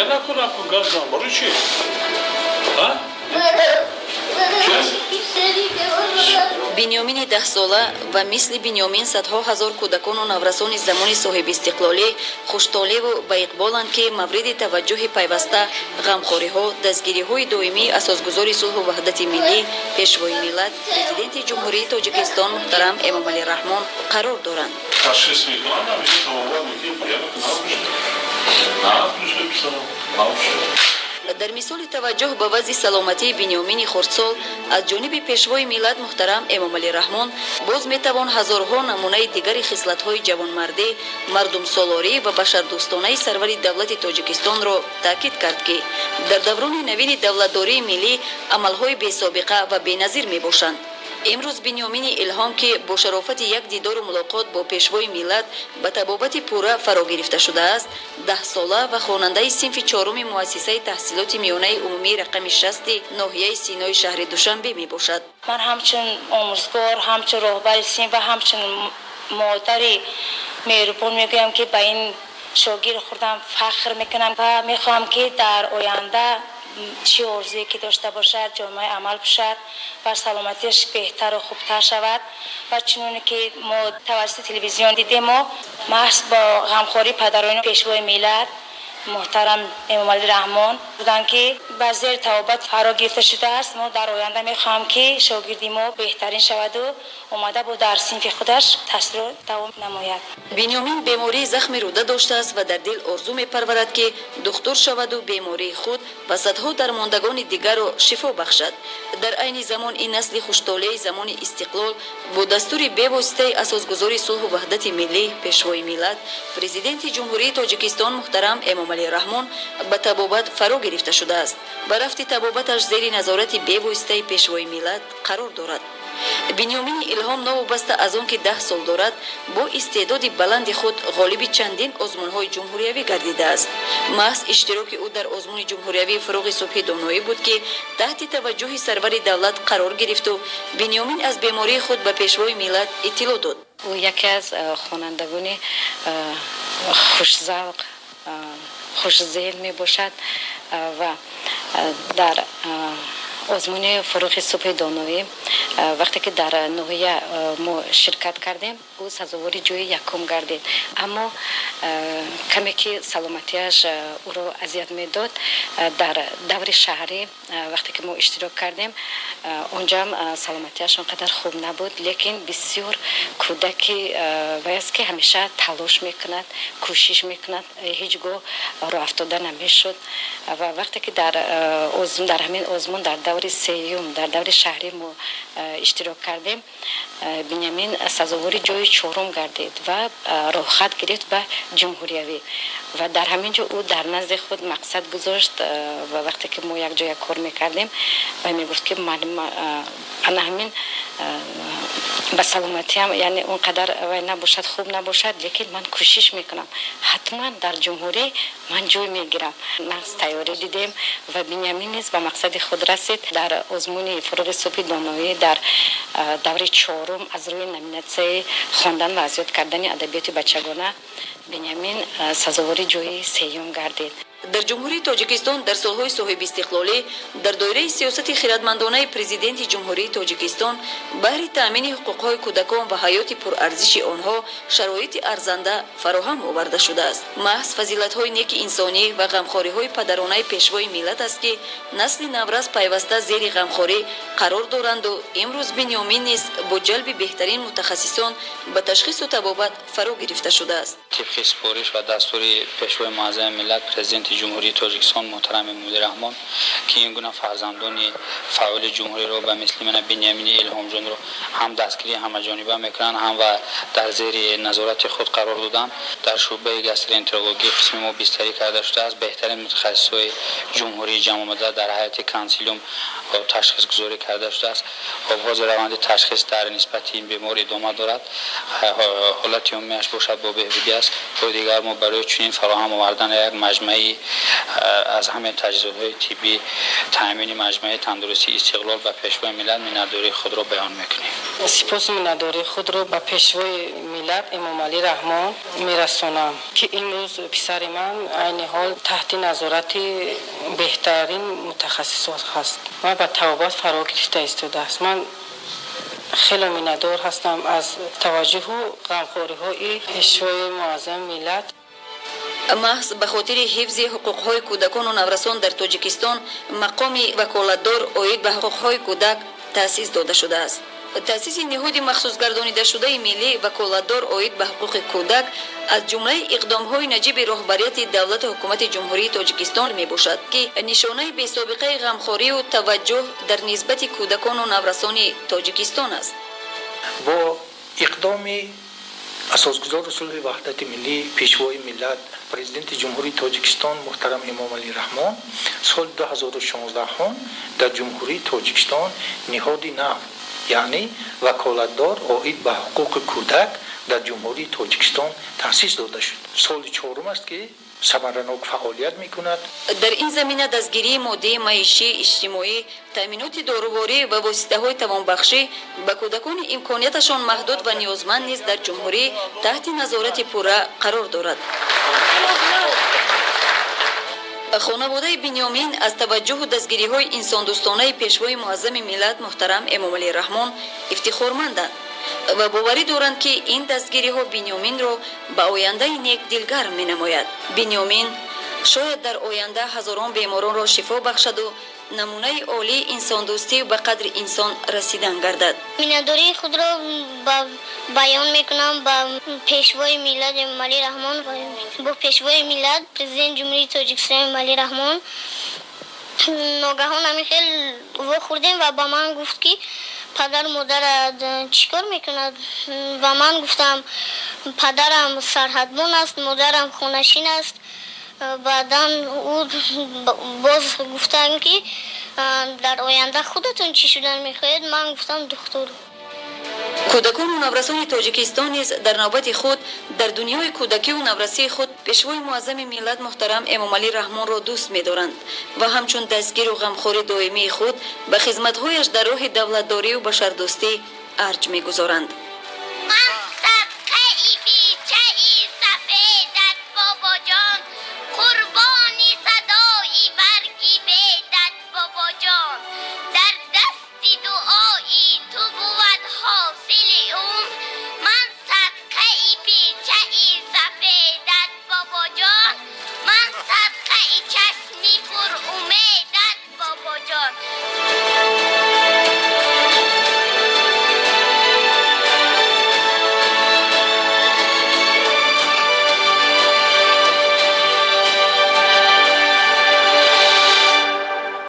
نکنم که گاز برای چی؟ بنیامین 10 ساله و مثل بنیامین صدها هزار کودکان و نورسان زمان صاحب استقلالی خوشطالب و با اقبالند که مورد توجه پیوسته غمخوری‌ها دستگیری‌های دائمی اساسگزار صلح و وحدت ملی پیشوای ملت پرزیدنت جمهوری تاجیکستان محترم امامعلی رحمان قرار دارند. تشخیص میکنن همیشه تمام میگیم در مثال توجه به وضع سلامتی بنیامین خردسال از جانب پیشوای ملت محترم امامعلی رحمان باز میتوان هزارها نمونه دیگر خصلت‌های جوانمردی، مردم سالاری و بشردوستانه سرور دولت تاجیکستان را تاکید کرد که در دوران نوین دولتداری ملی عملهای بی‌سابقه و بی‌نظیر میباشند. امروز بنیامین الهام که با شرافت یک دیدار و ملاقات با پیشوای ملت به طبابت پورا فرا گرفته شده است، 10 ساله و خواننده صنف چهارم مؤسسه تحصیلات میانه عمومی رقم 60 ناحیه سینای شهر دوشنبه می باشد. من همچون آموزگار، همچون راهبر صنف و همچون مادری مهربان میگویم که به این شاگرد خودم فخر میکنم و میخوام که در آینده چه آرزویی که داشته باشد جامعه عمل باشد و سلامتیش بهتر و خوبتر شود و چنانه که ما توسط تلویزیون دیدیم ما محض با غمخواری پدران پیشوای ملت محترم امامعلی رحمان بودن که به زیر توابت فرا گرفته شده است. ما در آینده میخواهم که شاگردی ما بهترین شود و اومده با در صنف خودش تحصیل دوام نماید. بنیامین بیماری زخم روده داشته است و در دل آرزو میپرورد که دکتر شود و بیماری خود و صدها درماندگان دیگر را شفا بخشد. در عین زمان این نسل خوشطالع زمان استقلال با دستور بی‌واسطه اساسگزار صلح و وحدت ملی پیشوای ملت پرزیدنت جمهوری تاجیکستان محترم امامعلی رحمان به طبابت فرا گرفته شده است. به رفت طبابتش زیر نظارت بی‌واسطه پیشوای ملت قرار دارد. بنیامین الهام نوابسته از آن که 10 سال دارد با استعداد بلند خود غالب چندین آزمون‌های جمهوریوی گردیده است. محض اشتراک او در آزمون جمهوریوی فروغ صبحی دانایی بود که تحت توجه سرور دولت قرار گرفت و بنیامین از بیماری خود به پیشوای ملت اطلاع داد. او یکی از خوانندگان خوش‌ذوق خوش‌ذیل می باشد و در آزمون فروغ صبح دانایی وقتی که در ناحیه ما شرکت کردیم او سزاوار جای یکم گردید، اما کمی که سلامتیش او را اذیت میداد در دور شهری وقتی که ما اشتراک کردیم اونجا هم سلامتیش اونقدر خوب نبود، لیکن بسیار کودکی است که همیشه تلاش میکند، کوشش میکند، هیچگاه راه افتاده نمیشد و وقتی که در همین آزمون در دور سیوم در دور شهری ما اشتراک کردیم بنیامین سزاوار جای چهارم گردید و راه خط گرفت به جمهوریوی و در همینجا او در نزد خود مقصد گذاشت و وقتی که ما یک جای کار میکردیم و میگفت که من همین به سلامتی هم یعنی اونقدر نباشد خوب نباشد لیکن من کوشش میکنم حتما در جمهوری من جای میگیرم. مقصد تیاری دیدیم و بنیامین نیز به مقصد خود رسید. در آزمون فروغ صبحی دانایی در دوره چهارم از روی نامیناسیون خواندن و اذیت کردن ادبیات بچگانه بنیامین سزاوار جای سیوم گردید. در جمهوری تاجیکستان در سالهای صاحب استقلالی در دایره سیاست خردمندانه پرزیدنت جمهوری تاجیکستان بهر تامین حقوق‌های کودکان و حیات پرارزش آنها شرایط ارزنده فراهم آورده شده است. محض فضیلت‌های نیک انسانی و غمخواری‌های پدرانه پیشوای ملت است که نسل نورس پیوسته زیر غمخواری قرار دارند و امروز بنیامین نیز با جلب بهترین متخصصان به تشخیص و طبابت فرا گرفته شده است. طبق سپارش و دستور پیشوای معظم ملت پرزیدنت جمهوری تاجیکستان محترم امامعلی رحمان که این گونه فرزندان فعال جمهوری را به مثل من بنیامین الهام جان را هم دستگیری همه‌جانبه میکنند هم و در زیر نظارت خود قرار دادن در شعبه گاسترونترولوژی قسم ما بستری کرده شده است. بهترین متخصصای جمهوری جمع آمده در هیئت کانسیلیوم تشخیص گذاری کرده شده است. آغاز روند تشخیص در نسبت این بیمار ادامه دارد حالت عمومیش باشد با بهبودی است. و دیگر ما برای چنین فراهم آوردن یک مجمعی از همه تجهیزات طبی، تامین مجمع تندرستی استقلال و پیشوای ملت میnnتداری خود را بیان میکنیم. سپاس میnnتداری خود را به پیشوای ملت امام علی رحمان میرسانم که این روز پسر من عین حال تحت نظارت بهترین متخصصات هست و به توابط فرا گرفته ایستاده است. من خیلی میnnتدار هستم از توجه و غمخواری های پیشوای معظم ملت. محض به خاطر حفظ حقوق‌های کودکان و نورسان در تاجیکستان مقام وکالتدار عاید به حقوق‌های کودک تأسیس داده شده است. تأسیس نهاد مخصوص گردانیده شده ملی وکالتدار عاید به حقوق کودک از جمله اقدام‌های نجیب راهبریت دولت حکومت جمهوری تاجیکستان میباشد که نشانه بی‌سابقه غمخواری و توجه در نسبت کودکان و نورسان تاجیکستان است. با اقدام اساسگزار اصول وحدت ملی پیشوای ملت پرزیدنت جمهوری تاجیکستان محترم امام علی رحمان سال 2016 در جمهوری تاجیکستان نهاد نو یعنی وکالتدار عاید به حقوق کودک در جمهوری تاجیکستان تأسیس داده شد. سال چهارم است که ثمرناک فعالیت میکند. در این زمینه دستگیری ماده معیشی اجتماعی، تامینات داروباری و واسطه‌های توانبخشی به کودکان امکانیتشان محدود و نیازمند نیز در جمهوری تحت نظارت پوره قرار دارد. خانواده بنیامین از توجه و دستگیری‌های انساندوستانه پیشوای معظم ملت محترم امام علی رحمان افتخارمندند و باوری دارند که این دستگیری‌ها بنیامین را به آینده نیک دلگر می‌نماید. بنیامین شاید در آینده هزاران بیماران را شفا بخشد و نمونه عالی انسان دوستی و به قدر انسان رسیدن گردد. میnnتداری خود را بیان میکنم با پیشوای ملت امام علی رحمان با پیشوای ملت پرزیدنت جمهوری تاجیکستان امام علی رحمان. ناگهان همین خیلی وا خوردیم و با من گفت که پدر مادر چیکار میکند و من گفتم پدرم سرحدبان است، مادرم خانشین است. بعدا او باز گفتن که در آینده خودتون چی شدن میخواهید؟ من گفتم دکتر. کودکان و نورسان تاجیکستان نیز در نوبت خود در دنیای کودکی و نورسی خود پیشوای معظم ملت محترم امام علی رحمان را دوست می‌دارند و همچون دستگیر و غمخواری دائمی خود به خدمت‌هایش در راه دولتداری و بشردوستی ارج می‌گذارند.